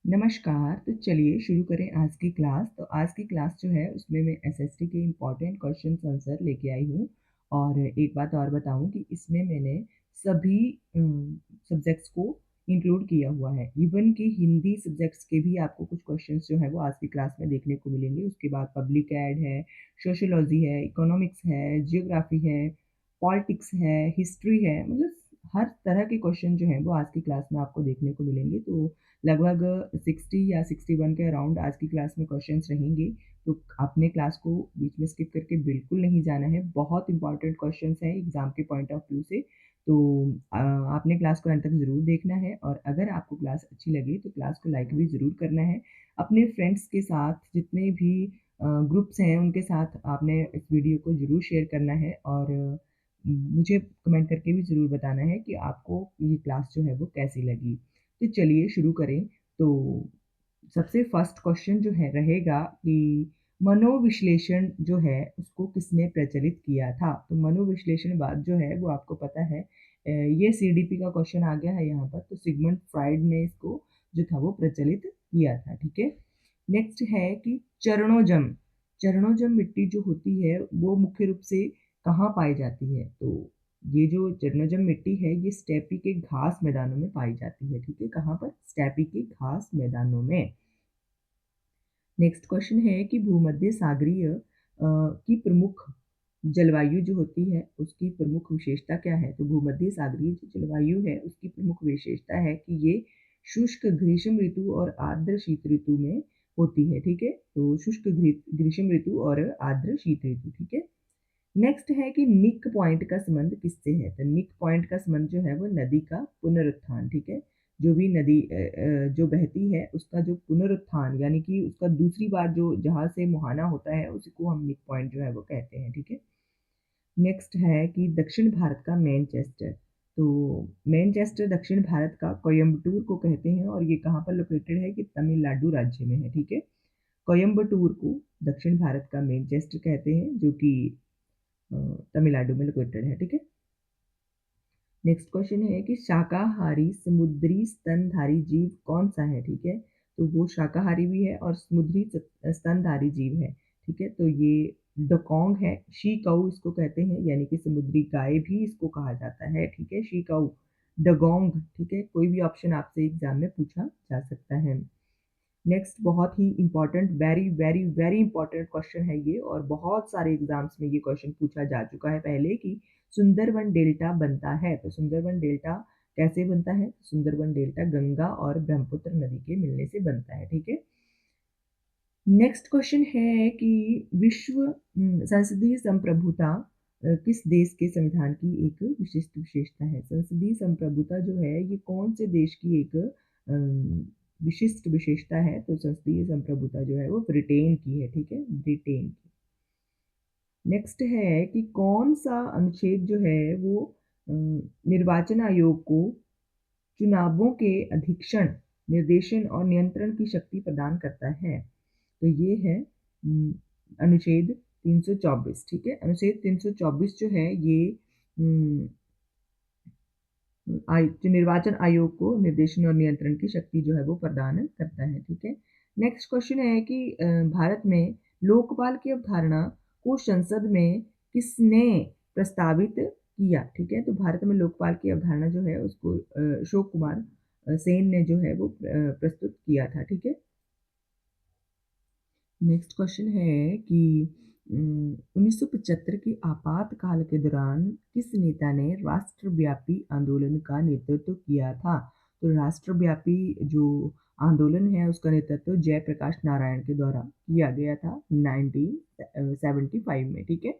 नमस्कार। तो चलिए शुरू करें आज की क्लास। तो आज की क्लास जो है उसमें मैं एसएसटी के इम्पोर्टेंट क्वेश्चन आंसर लेके आई हूँ। और एक बात और बताऊँ कि इसमें मैंने सभी सब्जेक्ट्स को इंक्लूड किया हुआ है। इवन कि हिंदी सब्जेक्ट्स के भी आपको कुछ क्वेश्चंस जो है वो आज की क्लास में देखने को मिलेंगे। उसके बाद पब्लिक एड है, सोशियोलॉजी है, इकोनॉमिक्स है, जियोग्राफी है, पॉलिटिक्स है, हिस्ट्री है, मतलब हर तरह के क्वेश्चन जो हैं वो आज की क्लास में आपको देखने को मिलेंगे। तो लगभग 60 या 61 के अराउंड आज की क्लास में क्वेश्चंस रहेंगे। तो आपने क्लास को बीच में स्किप करके बिल्कुल नहीं जाना है। बहुत इंपॉर्टेंट क्वेश्चंस हैं एग्ज़ाम के पॉइंट ऑफ व्यू से। तो आपने क्लास को अंत तक ज़रूर देखना है और अगर आपको क्लास अच्छी लगे तो क्लास को लाइक भी ज़रूर करना है। अपने फ्रेंड्स के साथ जितने भी ग्रुप्स हैं उनके साथ आपने इस वीडियो को ज़रूर शेयर करना है और मुझे कमेंट करके भी ज़रूर बताना है कि आपको ये क्लास जो है वो कैसी लगी। तो चलिए शुरू करें। तो सबसे फर्स्ट क्वेश्चन जो है रहेगा कि मनोविश्लेषण जो है उसको किसने प्रचलित किया था? तो मनोविश्लेषणवाद जो है वो आपको पता है ये सीडीपी का क्वेश्चन आ गया है यहाँ पर। तो सिगमंड फ्राइड ने इसको जो था वो प्रचलित किया था, ठीक है? नेक्स्ट है कि चरणोजम। चरणोजम मिट्टी जो होती है वो मुख्य रूप से कहाँ पाई जाती है? तो ये जो चरणोजम मिट्टी है ये स्टेपी के घास मैदानों में पाई जाती है, ठीक है? कहाँ पर? स्टेपी के घास मैदानों में। नेक्स्ट क्वेश्चन है कि भूमध्य सागरीय की प्रमुख जलवायु जो होती है उसकी प्रमुख विशेषता क्या है? तो भूमध्य सागरीय जो जलवायु है उसकी प्रमुख विशेषता है कि ये शुष्क ग्रीष्म ऋतु और आर्द्र शीत ऋतु में होती है, ठीक है? तो शुष्क ग्रीष्म ऋतु और आर्द्र शीत ऋतु, ठीक है? नेक्स्ट है कि निक पॉइंट का संबंध किससे है? तो निक पॉइंट का संबंध जो है वो नदी का पुनरुत्थान, ठीक है? जो भी नदी जो बहती है उसका जो पुनरुत्थान यानी कि उसका दूसरी बार जो जहाँ से मुहाना होता है उसी को हम निक पॉइंट जो है वो कहते हैं, ठीक है? नेक्स्ट है कि दक्षिण भारत का मैनचेस्टर। तो मैनचेस्टर दक्षिण भारत का कोयम्बटूर को कहते हैं और ये कहाँ पर लोकेटेड है कि तमिलनाडु राज्य में है, ठीक है? कोयम्बटूर को दक्षिण भारत का मैनचेस्टर कहते हैं जो कि अ, तमिलनाडु में लोकेटेड है, ठीक है? नेक्स्ट क्वेश्चन है कि शाकाहारी समुद्री स्तनधारी जीव कौन-सा है, ठीक है? तो वो शाकाहारी भी है और समुद्री स्तनधारी जीव है, ठीक है? तो ये डुगोंग है, शी काऊ इसको कहते हैं यानी कि समुद्री गाय भी इसको कहा जाता है, ठीक है? शी काऊ, डुगोंग, ठीक है? कोई भी ऑप्शन आपसे एग्ज़ाम में पूछा जा सकता है। नेक्स्ट बहुत ही important very very very important question है ये और बहुत सारे एग्जाम्स में ये क्वेश्चन पूछा जा चुका है पहले कि सुंदरबन डेल्टा बनता है। तो सुंदरबन डेल्टा कैसे बनता है? सुंदरबन डेल्टा गंगा और ब्रह्मपुत्र नदी के मिलने से बनता है, ठीक है? नेक्स्ट क्वेश्चन है कि विश्व संसदीय संप्रभुता किस देश के संविधान की एक विशिष्ट विशेषता है? संसदीय संप्रभुता जो है ये कौन से देश की एक विशिष्ट विशेषता है? तो संसदीय संप्रभुता जो है वो ब्रिटेन की है, ठीक है? ब्रिटेन की। नेक्स्ट है कि कौन सा अनुच्छेद जो है वो निर्वाचन आयोग को चुनावों के अधीक्षण, निर्देशन और नियंत्रण की शक्ति प्रदान करता है? तो ये है अनुच्छेद 324, ठीक है? अनुच्छेद 324 जो है ये उम, जो निर्वाचन आयोग को निर्देशन और नियंत्रण की शक्ति जो है वो प्रदान करता है, ठीक है? नेक्स्ट क्वेश्चन है कि भारत में लोकपाल की अवधारणा को संसद में किसने प्रस्तावित किया? ठीक है? तो भारत में लोकपाल की अवधारणा जो है उसको अशोक कुमार सेन ने जो है वो प्रस्तुत किया था, ठीक है? नेक्स्ट क्वेश्चन है कि 1975 के आपातकाल के दौरान किस नेता ने राष्ट्रव्यापी आंदोलन का नेतृत्व किया था? तो राष्ट्रव्यापी जो आंदोलन है उसका नेतृत्व जयप्रकाश नारायण के द्वारा किया गया था 1975 में, ठीक है?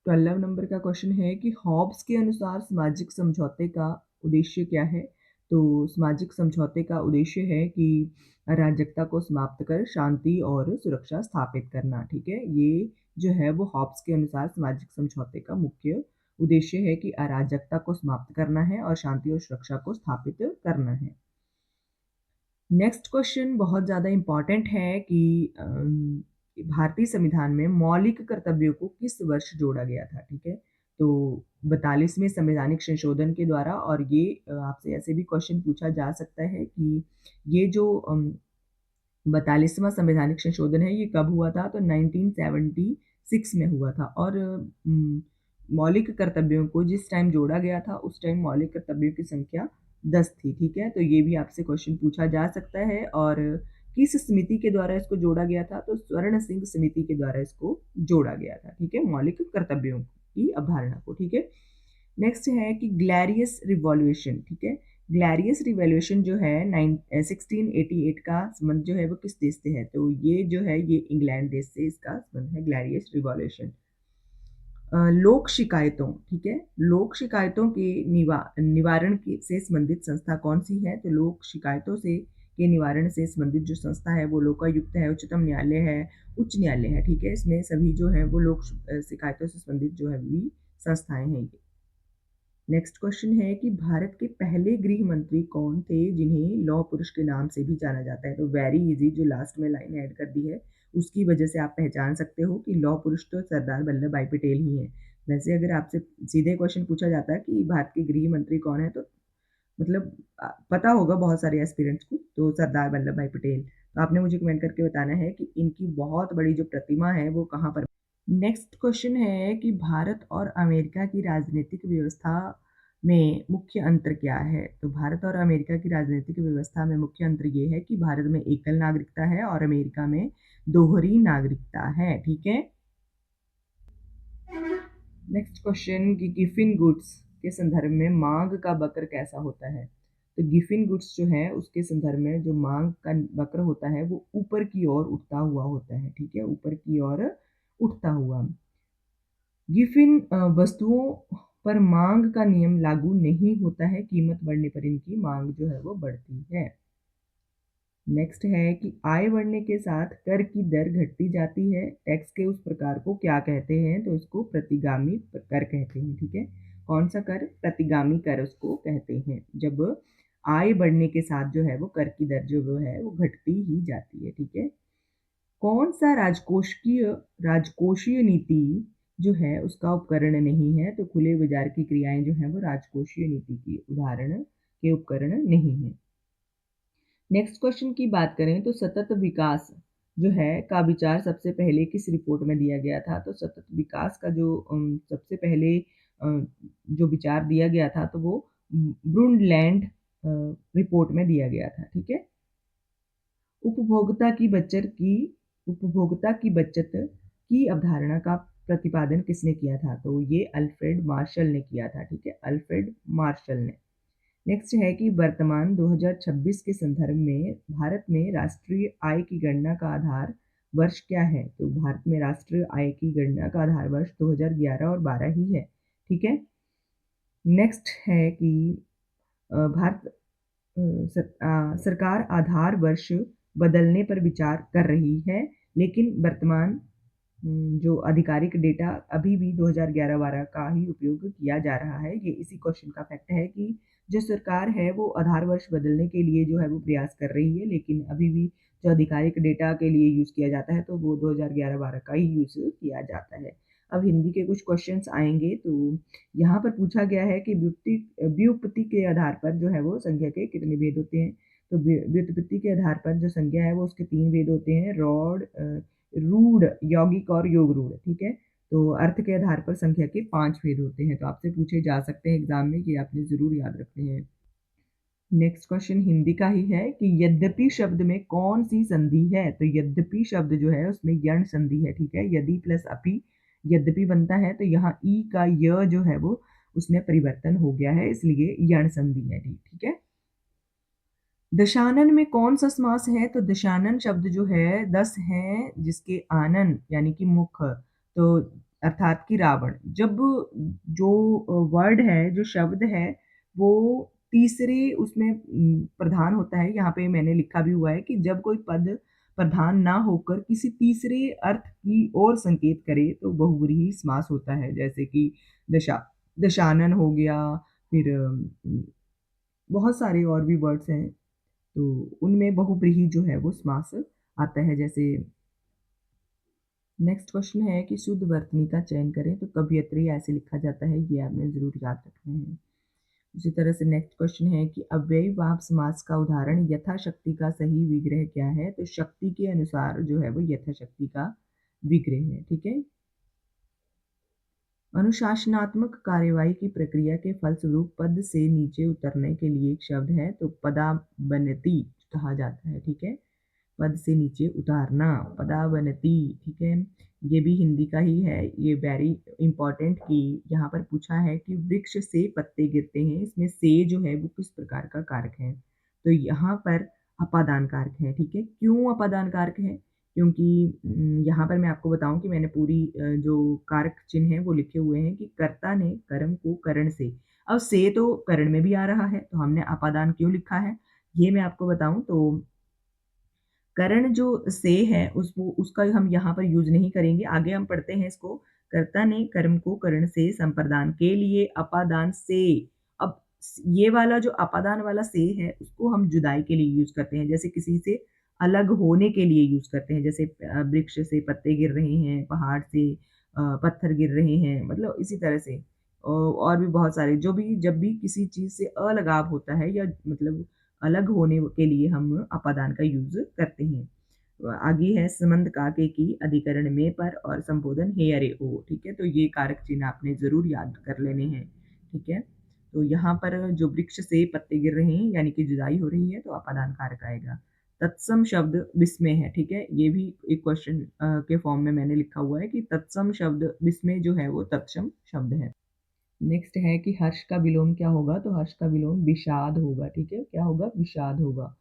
12 नंबर का क्वेश्चन है कि हॉब्स के अनुसार सामाजिक समझौते का उद्देश्य क्या है? तो सामाजिक समझौते का उद्देश्य है कि अराजकता को समाप्त कर शांति और सुरक्षा स्थापित करना, ठीक है? ये जो है वो हॉब्स के अनुसार सामाजिक समझौते का मुख्य उद्देश्य है कि अराजकता को समाप्त करना है और शांति और सुरक्षा को स्थापित करना है। नेक्स्ट क्वेश्चन बहुत ज़्यादा इम्पोर्टेंट है कि भारतीय संविधान में मौलिक कर्तव्यों को किस वर्ष जोड़ा गया था, ठीक है? तो 42वें संवैधानिक संशोधन के द्वारा। और ये आपसे ऐसे भी क्वेश्चन पूछा जा सकता है कि ये जो 42वां संवैधानिक संशोधन है ये कब हुआ था? तो 1976 में हुआ था। और मौलिक कर्तव्यों को जिस टाइम जोड़ा गया था उस टाइम मौलिक कर्तव्यों की संख्या 10 थी, ठीक है? तो ये भी आपसे क्वेश्चन पूछा जा सकता है। और किस समिति के द्वारा इसको जोड़ा गया था? तो स्वर्ण सिंह समिति के द्वारा इसको जोड़ा गया था, ठीक है? मौलिक कर्तव्यों की अवधारणा को, ठीक है? नेक्स्ट है कि ग्लैरियस रिवॉल्यूशन, ठीक है? ग्लैरियस रिवॉल्यूशन जो है 1688 का संबंध जो है वो किस देश से है? तो ये जो है ये इंग्लैंड देश से इसका संबंध है, ग्लैरियस रिवॉल्यूशन। लोक शिकायतों, ठीक है? लोक शिकायतों के निवारण से संबंधित संस्था कौन सी है? तो लोक शिकायतों से के निवारण से संबंधित जो संस्था है वो लोकायुक्त है, उच्चतम न्यायालय है, उच्च न्यायालय है, ठीक है? इसमें सभी जो है वो लोक शिकायतों से संबंधित जो है भी संस्थाएं हैं ये। नेक्स्ट क्वेश्चन है कि भारत के पहले गृह मंत्री कौन थे जिन्हें लौह पुरुष के नाम से भी जाना जाता है? तो वेरी इजी, जो लास्ट में लाइन ऐड कर दी है उसकी वजह से आप पहचान सकते हो कि लौह पुरुष तो सरदार वल्लभ भाई पटेल ही हैं। वैसे अगर आपसे सीधे क्वेश्चन पूछा जाता है कि भारत के गृह मंत्री कौन है, तो मतलब पता होगा बहुत सारे एस्पिरेंट्स को, तो सरदार वल्लभ भाई पटेल। तो आपने मुझे कमेंट करके बताना है कि इनकी बहुत बड़ी जो प्रतिमा है वो कहाँ पर। नेक्स्ट क्वेश्चन है कि भारत और अमेरिका की राजनीतिक व्यवस्था में मुख्य अंतर क्या है? तो भारत और अमेरिका की राजनीतिक व्यवस्था में मुख्य अंतर ये है कि भारत में एकल नागरिकता है और अमेरिका में दोहरी नागरिकता है, ठीक है? नेक्स्ट क्वेश्चन कि गिफिन गुड्स के संदर्भ में मांग का वक्र कैसा होता है? तो गिफिन गुड्स जो है उसके संदर्भ में जो मांग का वक्र होता है वो ऊपर की ओर उठता हुआ होता है, ठीक है? ऊपर की ओर उठता हुआ। गिफिन वस्तुओं पर मांग का नियम लागू नहीं होता है, कीमत बढ़ने पर इनकी मांग जो है वो बढ़ती है। नेक्स्ट है कि आय बढ़ने के साथ कर की दर घटती जाती है, टैक्स के उस प्रकार को क्या कहते हैं? तो इसको प्रतिगामी कर कहते हैं, ठीक है? कौन सा कर? प्रतिगामी कर उसको कहते हैं, जब आय बढ़ने के साथ जो है वो कर की दर जो है वो घटती ही जाती है, ठीक है? कौन सा राजकोषीय नीति जो है उसका उपकरण नहीं है? तो खुले बाजार की क्रियाएं जो है वो राजकोषीय नीति की उदाहरण के उपकरण नहीं है। नेक्स्ट क्वेश्चन की बात करें तो सतत विकास जो है का विचार सबसे पहले किस रिपोर्ट में दिया गया था? तो सतत विकास का जो सबसे पहले जो विचार दिया गया था तो वो ब्रुंडलैंड रिपोर्ट में दिया गया था, ठीक है? उपभोक्ता की बचत की उपभोक्ता की बचत की अवधारणा का प्रतिपादन किसने किया था? तो ये अल्फ्रेड मार्शल ने किया था, ठीक है? अल्फ्रेड मार्शल ने। नेक्स्ट है कि वर्तमान 2026 के संदर्भ में भारत में राष्ट्रीय आय की गणना का आधार वर्ष क्या है? तो भारत में राष्ट्रीय आय की गणना का आधार वर्ष 2011 और 12 ही है, ठीक है? नेक्स्ट है कि भारत सरकार आधार वर्ष बदलने पर विचार कर रही है, लेकिन वर्तमान जो आधिकारिक डेटा अभी भी 2011-12 का ही उपयोग किया जा रहा है। ये इसी क्वेश्चन का फैक्ट है कि जो सरकार है वो आधार वर्ष बदलने के लिए जो है वो प्रयास कर रही है, लेकिन अभी भी जो आधिकारिक डेटा के लिए यूज़ किया जाता है तो वो 2011-12 का ही यूज़ किया जाता है। अब हिंदी के कुछ क्वेश्चंस आएँगे, तो यहाँ पर पूछा गया है कि व्युत्पत्ति के आधार पर जो है वो संज्ञा के कितने भेद होते हैं? तो व्युत्पत्ति के आधार पर जो संज्ञा है वो उसके 3 भेद होते हैं, रूढ़, यौगिक और योग रूढ़, ठीक है? तो अर्थ के आधार पर संख्या के 5 भेद होते हैं, तो आपसे पूछे जा सकते हैं एग्जाम में, ये आपने ज़रूर याद रखने हैं। नेक्स्ट क्वेश्चन हिंदी का ही है कि यद्यपि शब्द में कौन सी संधि है? तो यद्यपि शब्द जो है उसमें यण संधि है, ठीक है? यदि प्लस अपि यद्यपि बनता है तो यहाँ ई का य जो है वो उसमें परिवर्तन हो गया है, इसलिए यण संधि है, ठीक है? दशानन में कौन सा समास है? तो दशानन शब्द जो है 10 है जिसके आनन यानी कि मुख, तो अर्थात कि रावण। जब जो वर्ड है, जो शब्द है वो तीसरे उसमें प्रधान होता है, यहाँ पे मैंने लिखा भी हुआ है कि जब कोई पद प्रधान ना होकर किसी तीसरे अर्थ की ओर संकेत करे तो बहुव्रीहि समास होता है, जैसे कि दशानन हो गया, फिर बहुत सारे और भी वर्ड्स हैं, तो उनमें बहुव्रीहि जो है वो समास आता है, जैसे नेक्स्ट क्वेश्चन है कि शुद्ध वर्तनी का चयन करें, तो कवियत्री ऐसे लिखा जाता है, ये आपने ज़रूर याद रखना है। उसी तरह से नेक्स्ट क्वेश्चन है कि अव्ययीभाव समास का उदाहरण यथाशक्ति का सही विग्रह क्या है? तो शक्ति के अनुसार जो है वो यथाशक्ति का विग्रह है, ठीक है? अनुशासनात्मक कार्यवाही की प्रक्रिया के फलस्वरूप पद से नीचे उतरने के लिए एक शब्द है, तो पदावनति कहा जाता है, ठीक है? पद से नीचे उतारना, पदावनति, ठीक है? ये भी हिंदी का ही है, ये वेरी इंपॉर्टेंट कि यहाँ पर पूछा है कि वृक्ष से पत्ते गिरते हैं, इसमें से जो है वो किस प्रकार का कारक है? तो यहाँ पर अपादान कारक है, ठीक है? क्यों अपादान कारक है? क्योंकि यहाँ पर मैं आपको बताऊँ कि मैंने पूरी जो कारक चिन्ह है वो लिखे हुए हैं कि कर्ता ने कर्म को करण से, अब से तो करण में भी आ रहा है, तो हमने अपादान क्यों लिखा है? ये मैं आपको बताऊँ तो करण जो से है उसको उसका हम यहाँ पर यूज़ नहीं करेंगे, आगे हम पढ़ते हैं इसको। कर्ता ने कर्म को करण से संप्रदान के लिए अपादान से, अब ये वाला जो अपादान वाला से है उसको हम जुदाई के लिए यूज़ करते हैं, जैसे किसी से अलग होने के लिए यूज़ करते हैं, जैसे वृक्ष से पत्ते गिर रहे हैं, पहाड़ से पत्थर गिर रहे हैं, मतलब इसी तरह से और भी बहुत सारे जो भी जब भी किसी चीज़ से अलगाव होता है या मतलब अलग होने के लिए हम अपादान का यूज़ करते हैं। आगे है संबंध काके की अधिकरण में पर और संबोधन हे अरे ओ, ठीक है? तो ये कारक चिन्ह आपने ज़रूर याद कर लेने हैं, ठीक है? तो यहाँ पर जो वृक्ष से पत्ते गिर रहे हैं यानी कि जुदाई हो रही है तो अपादान कारक आएगा। तत्सम शब्द विस्मय है, ठीक है? ये भी एक क्वेश्चन के फॉर्म में मैंने लिखा हुआ है कि तत्सम शब्द विस्मय जो है वो तत्सम शब्द है। नेक्स्ट है कि हर्ष का विलोम क्या होगा? तो हर्ष का विलोम विषाद होगा, ठीक है? क्या होगा? विषाद होगा।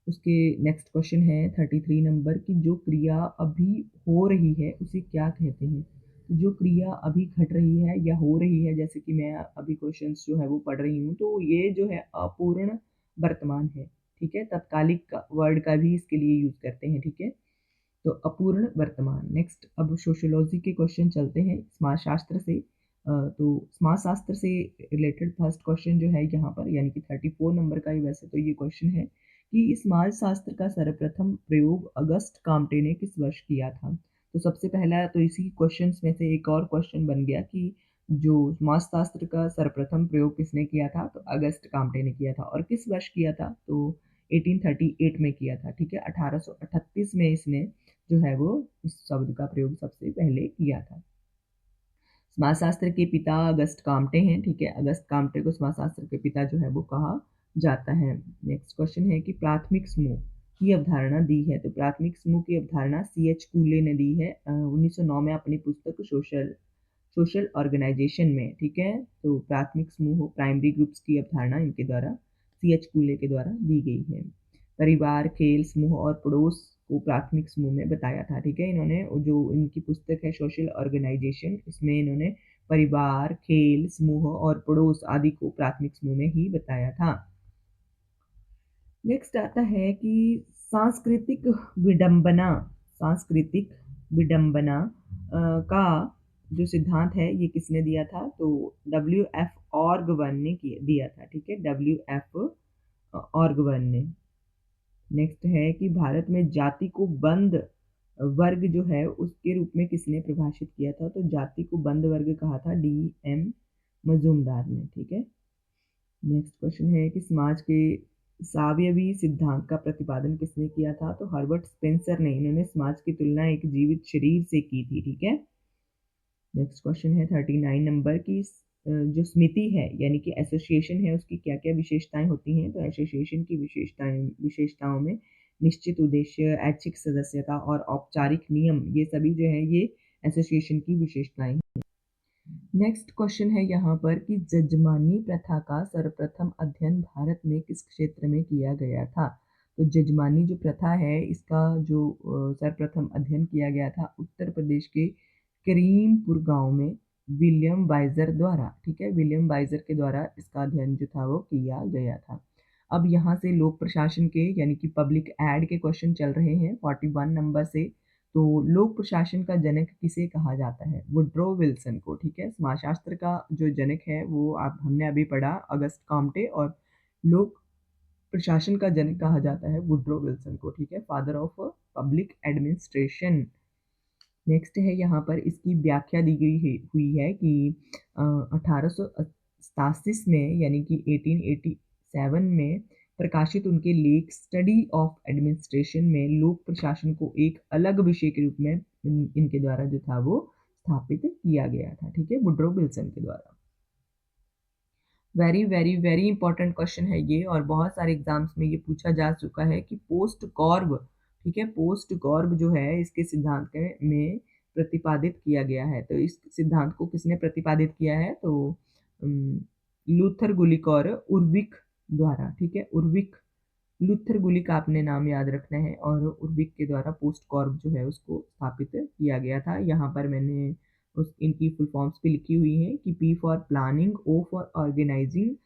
उसके नेक्स्ट क्वेश्चन है 33 नंबर की जो क्रिया अभी हो रही है उसे क्या कहते हैं? तो जो क्रिया अभी घट रही है या हो रही है, जैसे कि मैं अभी क्वेश्चंस जो है वो पढ़ रही हूँ, तो ये जो है अपूर्ण वर्तमान है, ठीक है? तत्कालिक का वर्ड का भी इसके लिए यूज़ करते हैं, ठीक है? तो अपूर्ण वर्तमान। नेक्स्ट अब सोशियोलॉजी के क्वेश्चन चलते हैं समाजशास्त्र से। तो समाजशास्त्र से रिलेटेड फर्स्ट क्वेश्चन जो है यहाँ पर यानी कि 34 नंबर का ही वैसे तो ये क्वेश्चन है कि समाजशास्त्र का सर्वप्रथम प्रयोग अगस्त काम्टे ने किस वर्ष किया था? तो सबसे पहला तो इसी क्वेश्चंस में से एक और क्वेश्चन बन गया कि जो समाजशास्त्र का सर्वप्रथम प्रयोग किसने किया था? तो अगस्त काम्टे ने किया था और किस वर्ष किया था? तो 1838 में किया था, ठीक है? 1838 में इसने जो है वो इस शब्द का प्रयोग सबसे पहले किया था। समाजशास्त्र के पिता अगस्त काम्टे हैं, ठीक है? अगस्त काम्टे को समाजशास्त्र के पिता जो है वो कहा जाता है। नेक्स्ट क्वेश्चन है कि प्राथमिक समूह की अवधारणा दी है, तो प्राथमिक समूह की अवधारणा सी.एच. कूले ने दी है 1909 में अपनी पुस्तक सोशल सोशल ऑर्गेनाइजेशन में, ठीक है? तो प्राथमिक समूह प्राइमरी ग्रुप्स की अवधारणा इनके द्वारा सी.एच. कूले के द्वारा दी गई है। परिवार, खेल, समूह और पड़ोस को प्राथमिक समूह में बताया था, ठीक है? इन्होंने जो इनकी पुस्तक है सोशल ऑर्गेनाइजेशन, इसमें इन्होंने परिवार, खेल, समूह और पड़ोस आदि को प्राथमिक समूह में ही बताया था। नेक्स्ट आता है कि सांस्कृतिक विडंबना सांस्कृतिक विडंबना का जो सिद्धांत है ये किसने दिया था? तो डब्ल्यू एफ ऑर्गवन ने दिया था, ठीक है? डब्ल्यू एफ ऑर्गवन ने। नेक्स्ट है कि भारत में जाति को बंद वर्ग जो है उसके रूप में किसने परिभाषित किया था? तो जाति को बंद वर्ग कहा था डी एम मजूमदार ने, ठीक है? नेक्स्ट क्वेश्चन है कि समाज के सावयवी सिद्धांत का प्रतिपादन किसने किया था? तो हर्बर्ट स्पेंसर ने। इन्होंने समाज की तुलना एक जीवित शरीर से की थी, ठीक है? नेक्स्ट क्वेश्चन है 39 नंबर की जो समिति है यानी कि एसोसिएशन है उसकी क्या-क्या विशेषताएं होती हैं? तो एसोसिएशन की विशेषताओं में निश्चित उद्देश्य, ऐच्छिक सदस्यता और औपचारिक नियम, ये सभी जो है ये एसोसिएशन की विशेषताएं हैं। नेक्स्ट क्वेश्चन है यहाँ पर कि जजमानी प्रथा का सर्वप्रथम अध्ययन भारत में किस क्षेत्र में किया गया था? तो जजमानी जो प्रथा है इसका जो सर्वप्रथम अध्ययन किया गया था उत्तर प्रदेश के करीमपुर गांव में विलियम वाइजर द्वारा, ठीक है? विलियम वाइजर के द्वारा इसका अध्ययन जो था वो किया गया था। अब यहाँ से लोक प्रशासन के यानी कि पब्लिक एड के क्वेश्चन चल रहे हैं 41 नंबर से। तो लोक प्रशासन का जनक किसे कहा जाता है? वुड्रो विल्सन को, ठीक है? समाजशास्त्र का जो जनक है वो आप हमने अभी पढ़ा अगस्त काम्टे, और लोक प्रशासन का जनक कहा जाता है वुड्रो विल्सन को, ठीक है? Father of public administration. Next है यहाँ पर इसकी व्याख्या दी गई हुई है कि 1887 में यानी कि 1887 में प्रकाशित उनके लेख स्टडी ऑफ एडमिनिस्ट्रेशन में लोक प्रशासन को एक अलग विषय के रूप में इनके द्वारा जो था वो स्थापित किया गया था। ठीक है, वुड्रो विल्सन के द्वारा। Very very very important question है ये, और बहुत सारे एग्जाम्स में ये पूछा जा चुका है कि पोस्ट गॉर्ब, ठीक है, पोस्ट गॉर्ब जो है इसके सिद्धांत में प्रतिपादित किया गया है। तो इस सिद्धांत को किसने प्रतिपादित किया है? तो लूथर गुलिक और उर्विक द्वारा। ठीक है, उर्विक, लूथर गुलिक आपने नाम याद रखना है, और उर्विक के द्वारा पोस्ट गॉर्ब जो है उसको स्थापित किया गया था। यहाँ पर मैंने उस इनकी फुल फॉर्म्स भी लिखी हुई हैं कि P for planning, O for organising.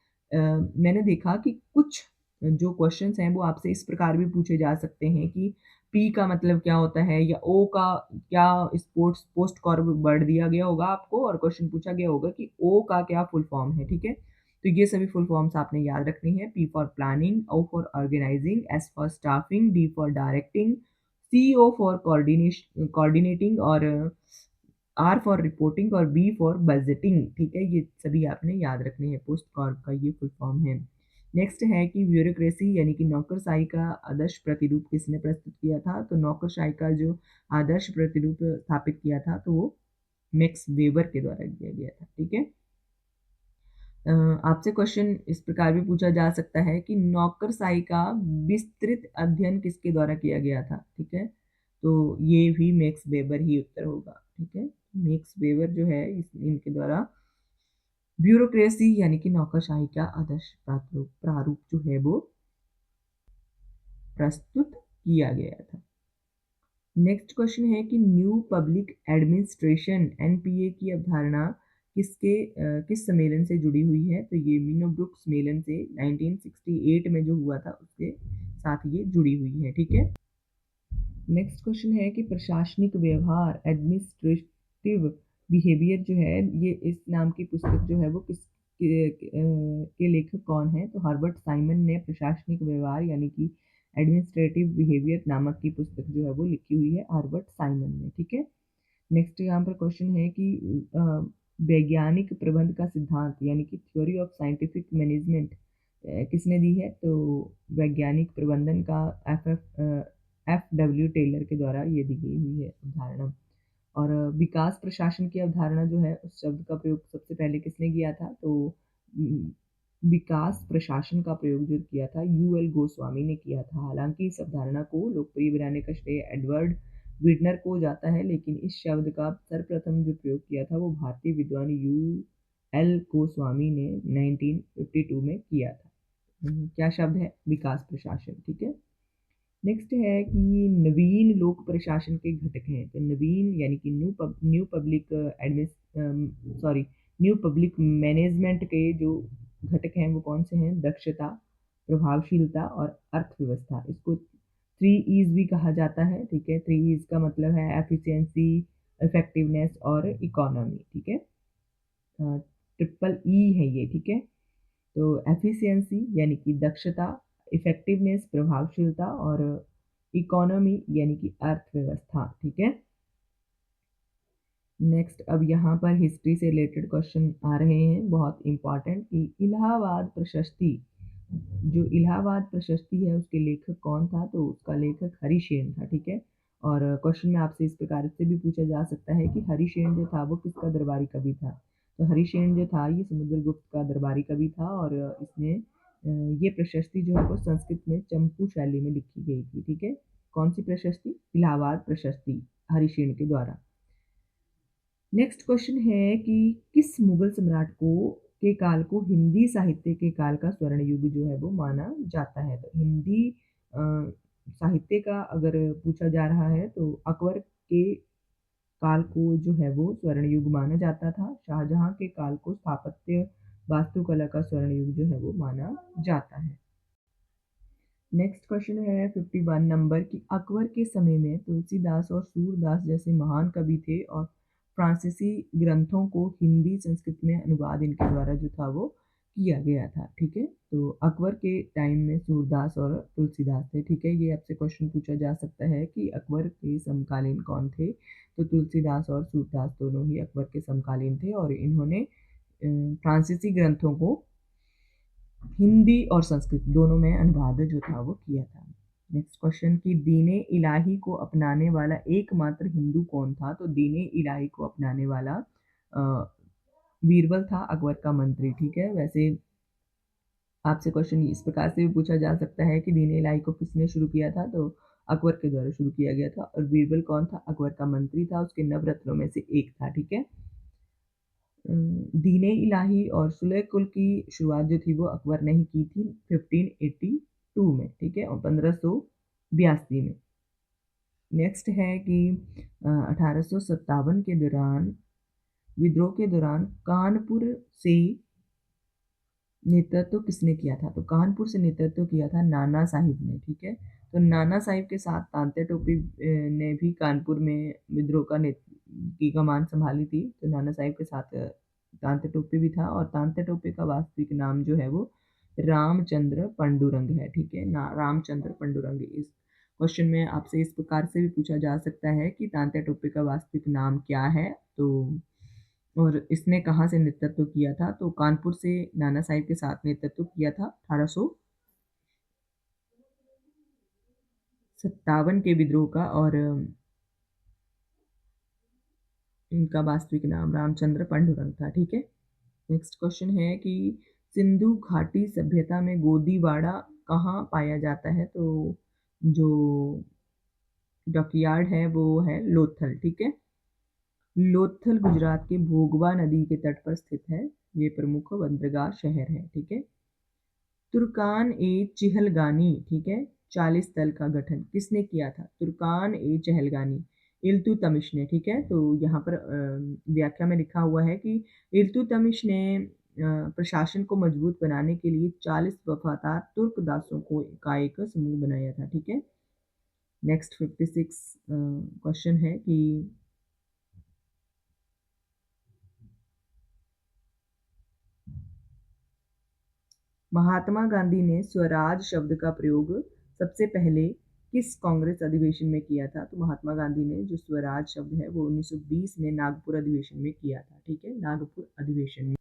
मैंने देखा कि कुछ जो क्वेश्चंस हैं वो आपसे इस प्रकार भी पूछे जा सकते हैं कि पी का मतलब क्या होता है, या ओ का क्या स्पोर्ट्स पोस्ट कॉर्ब वर्ड दिया गया होगा आपको और क्वेश्चन पूछा गया होगा कि ओ का क्या फुल फॉर्म है। ठीक है, तो ये सभी फुल फॉर्म्स आपने याद रखनी है। P for planning, O for organising, S for staffing, D for directing, C O for coordinating, और आर फॉर रिपोर्टिंग, और बी फॉर बजटिंग। ठीक है, ये सभी आपने याद रखने हैं। पोस्ट कॉर्प का ये फुल फॉर्म है। नेक्स्ट है कि ब्यूरोक्रेसी यानी कि नौकरशाही का आदर्श प्रतिरूप किसने प्रस्तुत किया था? तो नौकरशाही का जो आदर्श प्रतिरूप स्थापित किया था तो वो मैक्स वेबर के द्वारा किया गया था। ठीक है, आपसे क्वेश्चन इस प्रकार भी पूछा जा सकता है कि नौकरशाही का विस्तृत अध्ययन किसके द्वारा किया गया था? ठीक है, तो ये भी मैक्स वेबर ही उत्तर होगा। ठीक है, मैक्स वेबर जो है इनके द्वारा ब्यूरोक्रेसी यानी कि नौकरशाही का आदर्श प्रारूप जो है वो प्रस्तुत किया गया था। नेक्स्ट क्वेश्चन है कि न्यू पब्लिक एडमिनिस्ट्रेशन एनपीए की अवधारणा किस सम्मेलन से जुड़ी हुई है? तो ये मिनोब्रुक सम्मेलन से 1968 में जो हुआ था उसके साथ ये जुड़ी हुई है। ठीक है, नेक्स्ट क्वेश्चन है कि प्रशासनिक व्यवहार एडमिनिस्ट्रेटिव बिहेवियर जो है, ये इस नाम की पुस्तक जो है वो के लेखक कौन है? तो हर्बर्ट साइमन ने प्रशासनिक व्यवहार यानी कि एडमिनिस्ट्रेटिव बिहेवियर नामक की पुस्तक जो है वो लिखी हुई है हर्बर्ट साइमन ने। ठीक है, नेक्स्ट यहाँ पर क्वेश्चन है कि वैज्ञानिक प्रबंध का सिद्धांत यानी कि थ्योरी ऑफ साइंटिफिक मैनेजमेंट किसने दी है? तो वैज्ञानिक प्रबंधन का एफ डब्ल्यू टेलर के द्वारा ये दी गई हुई है अवधारणा। और विकास प्रशासन की अवधारणा जो है उस शब्द का प्रयोग सबसे पहले किसने किया था? तो विकास प्रशासन का प्रयोग जो किया था यूएल गोस्वामी ने किया था। हालांकि इस अवधारणा को लोकप्रिय बनाने का श्रेय एडवर्ड विडनर को जाता है, लेकिन इस शब्द का सर्वप्रथम जो प्रयोग किया था वो भारतीय विद्वान यू एल गोस्वामी ने 1952 में किया था। क्या शब्द है? विकास प्रशासन। ठीक है, नेक्स्ट है कि नवीन लोक प्रशासन के घटक हैं। तो नवीन यानी कि new public new public management के जो घटक हैं वो कौन से हैं? दक्षता, प्रभावशीलता और अर्थव्यवस्था। इसको 3 E's भी कहा जाता है। ठीक है, 3 E's का मतलब है एफिशिएंसी, इफेक्टिवनेस और इकोनॉमी। ठीक है, ट्रिपल ई है ये। ठीक है, तो एफिशिएंसी यानी कि दक्षता, इफेक्टिवनेस प्रभावशीलता, और इकोनॉमी यानी कि अर्थव्यवस्था। ठीक है, नेक्स्ट अब यहाँ पर हिस्ट्री से रिलेटेड क्वेश्चन आ रहे हैं बहुत इंपॉर्टेंट कि इलाहाबाद प्रशस्ति, जो इलाहाबाद प्रशस्ति है उसके लेखक कौन था? तो उसका लेखक हरिसेन था। ठीक है, और क्वेश्चन में आपसे इस प्रकार से भी पूछा जा सकता है कि हरिसेन जो था वो किसका दरबारी कवि था? तो हरिसेन जो था ये समुद्रगुप्त का दरबारी कवि था, और इसने ये प्रशस्ति जो है वो संस्कृत में चंपू शैली में लिखी गई थी। ठीक है, कौन सी प्रशस्ति? इलाहाबाद प्रशस्ति, हरिसेन के द्वारा। नेक्स्ट क्वेश्चन है कि किस मुगल सम्राट के काल को हिंदी साहित्य के काल का स्वर्ण युग जो है वो माना जाता है? तो हिंदी साहित्य का अगर पूछा जा रहा है तो अकबर के काल को जो है वो स्वर्ण युग माना जाता था। शाहजहां के काल को स्थापत्य वास्तुकला का स्वर्ण युग जो है वो माना जाता है। नेक्स्ट क्वेश्चन है 51 नंबर कि अकबर के समय में तुलसीदास और सूरदास जैसे महान कवि थे, और फ्रांसीसी ग्रंथों को हिंदी संस्कृत में अनुवाद इनके द्वारा जो था वो किया गया था, ठीक है। तो अकबर के टाइम में सूरदास और तुलसीदास थे, ठीक है। ये आपसे क्वेश्चन पूछा जा सकता है कि अकबर के समकालीन कौन थे। तो तुलसीदास और सूरदास दोनों ही अकबर के समकालीन थे और इन्होंने फ्रांसीसी ग्रंथों को हिंदी और संस्कृत दोनों में अनुवाद जो था वो किया था। नेक्स्ट क्वेश्चन कि दीने इलाही को अपनाने वाला एकमात्र हिंदू कौन था। तो दीने इलाही को अपनाने वाला बीरबल था, अकबर का मंत्री, ठीक है। वैसे आपसे क्वेश्चन इस प्रकार से भी पूछा जा सकता है कि दीन इलाही को किसने शुरू किया था। तो अकबर के द्वारा शुरू किया गया था। और बीरबल कौन था, अकबर का मंत्री था, उसके नवरत्नों में से एक था, ठीक है। दीन इलाही और सुलह कुल की शुरुआत जो थी वो अकबर ने ही की थी 1582 में, ठीक है, और 1582 में। नेक्स्ट है कि 1857 के दौरान विद्रोह के दौरान कानपुर से नेतृत्व किसने किया था। तो कानपुर से नेतृत्व किया था नाना साहिब ने, ठीक है। तो नाना साहिब के साथ तांत्या टोपी ने भी कानपुर में विद्रोह की कमान संभाली थी। तो नाना साहिब के साथ तांत्या टोपी भी था और तांत्या टोपी का वास्तविक नाम जो है वो रामचंद्र पंडुरंग है, ठीक है ना। रामचंद्र पंडुरंग। इस क्वेश्चन में आपसे इस प्रकार से भी पूछा जा सकता है कि तांत्या टोपी का वास्तविक नाम क्या है। तो और इसने कहाँ से नेतृत्व किया था। तो कानपुर से नाना साहिब के साथ नेतृत्व किया था 1857 के विद्रोह का। और इनका वास्तविक नाम रामचंद्र पंडुरंग था, ठीक है। नेक्स्ट क्वेश्चन है कि सिंधु घाटी सभ्यता में गोदीवाड़ा कहाँ पाया जाता है। तो जो डॉकयार्ड है वो है लोथल, ठीक है। लोथल गुजरात के भोगवा नदी के तट पर स्थित है। ये प्रमुख बंदरगाह शहर है, ठीक है। तुर्कान ए चिहलगानी, ठीक है, 40 दल का गठन किसने किया था। तुर्कान ए चहलगानी इल्तुतमिश ने, ठीक है। तो यहाँ पर व्याख्या में लिखा हुआ है कि इल्तुतमिश ने प्रशासन को मजबूत बनाने के लिए 40 वफादार तुर्क दासों का एक समूह बनाया था, ठीक है। नेक्स्ट 56 क्वेश्चन है कि महात्मा गांधी ने स्वराज शब्द का प्रयोग सबसे पहले किस कांग्रेस अधिवेशन में किया था। तो महात्मा गांधी ने जो स्वराज शब्द है वो 1920 में नागपुर अधिवेशन में किया था, ठीक है, नागपुर अधिवेशन में।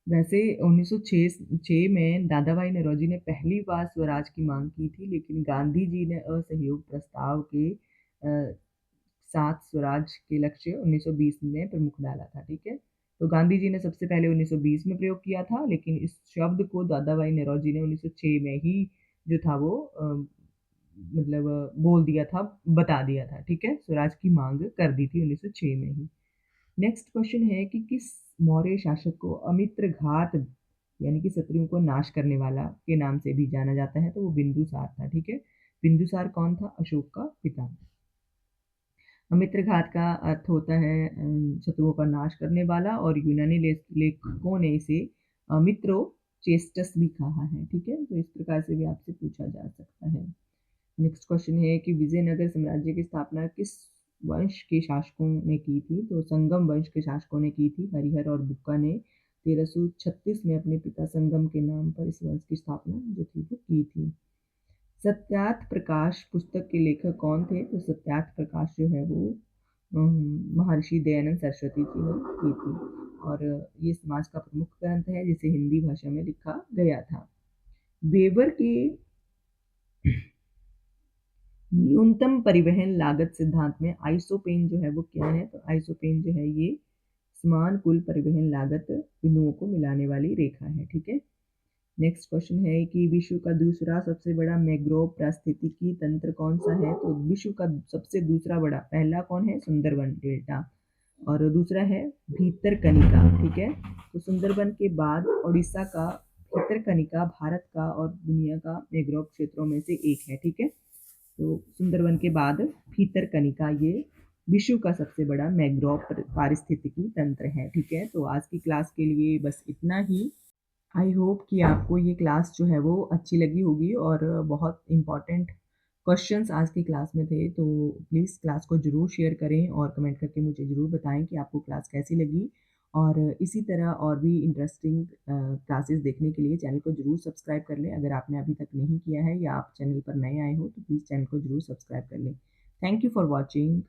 वैसे 1906 में दादा भाई नौरोजी ने पहली बार स्वराज की मांग की थी, लेकिन गांधी जी ने असहयोग प्रस्ताव के साथ स्वराज के लक्ष्य 1920 में प्रमुख डाला था, ठीक है। तो गांधी जी ने सबसे पहले 1920 में प्रयोग किया था, लेकिन इस शब्द को दादा भाई नौरोजी ने 1906 में ही जो था वो मतलब बोल दिया था, बता दिया था, ठीक है। स्वराज की मांग कर दी थी 1906 में ही। नेक्स्ट क्वेश्चन है कि किस मौर्य शासक को अमित्रघात यानी कि शत्रुओं को नाश करने वाला के नाम से भी जाना जाता है। तो वो बिंदुसार था, ठीक है। बिंदुसार कौन था, अशोक का पिता। अमित्रघात का अर्थ होता है शत्रुओं का नाश करने वाला, और यूनानी लेखकों ने इसे मित्रो चेस्टस भी कहा है, ठीक है। तो इस प्रकार से भी आपसे पूछा जा सकता है। नेक्स्ट क्वेश्चन है कि विजयनगर साम्राज्य की स्थापना किस वंश के शासकों ने की थी। तो संगम वंश के शासकों ने की थी। हरिहर और बुक्का ने 1336 में अपने पिता संगम के नाम पर इस वंश की स्थापना जो थी वो की थी। सत्यार्थ प्रकाश पुस्तक के लेखक कौन थे। तो सत्यार्थ प्रकाश जो है वो महर्षि दयानंद सरस्वती जी ने की थी। और ये समाज का प्रमुख ग्रंथ है जिसे हिंदी भाषा में लिखा गया था। वेबर के न्यूनतम परिवहन लागत सिद्धांत में आइसोपेन जो है वो क्या है। तो आइसोपेन जो है ये समान कुल परिवहन लागत बिंदुओं को मिलाने वाली रेखा है, ठीक है। नेक्स्ट क्वेश्चन है कि विश्व का दूसरा सबसे बड़ा मैंग्रोव पारिस्थितिकी तंत्र कौन सा है। तो विश्व का सबसे दूसरा बड़ा, पहला कौन है, सुंदरबन डेल्टा, और दूसरा है भीतरकनिका, ठीक है। तो सुंदरबन के बाद उड़ीसा का भीतरकनिका भारत का और दुनिया का मैंग्रोव क्षेत्रों में से एक है, ठीक है। तो सुंदरबन के बाद भीतरकनिका ये विश्व का सबसे बड़ा मैंग्रोव पारिस्थितिकी तंत्र है, ठीक है। तो आज की क्लास के लिए बस इतना ही। आई होप कि आपको ये क्लास जो है वो अच्छी लगी होगी और बहुत इम्पॉर्टेंट क्वेश्चंस आज की क्लास में थे। तो प्लीज़ क्लास को ज़रूर शेयर करें और कमेंट करके मुझे ज़रूर बताएं कि आपको क्लास कैसी लगी। और इसी तरह और भी इंटरेस्टिंग क्लासेस देखने के लिए चैनल को ज़रूर सब्सक्राइब कर लें। अगर आपने अभी तक नहीं किया है या आप चैनल पर नए आए हो तो प्लीज़ चैनल को ज़रूर सब्सक्राइब कर लें। Thank you for watching.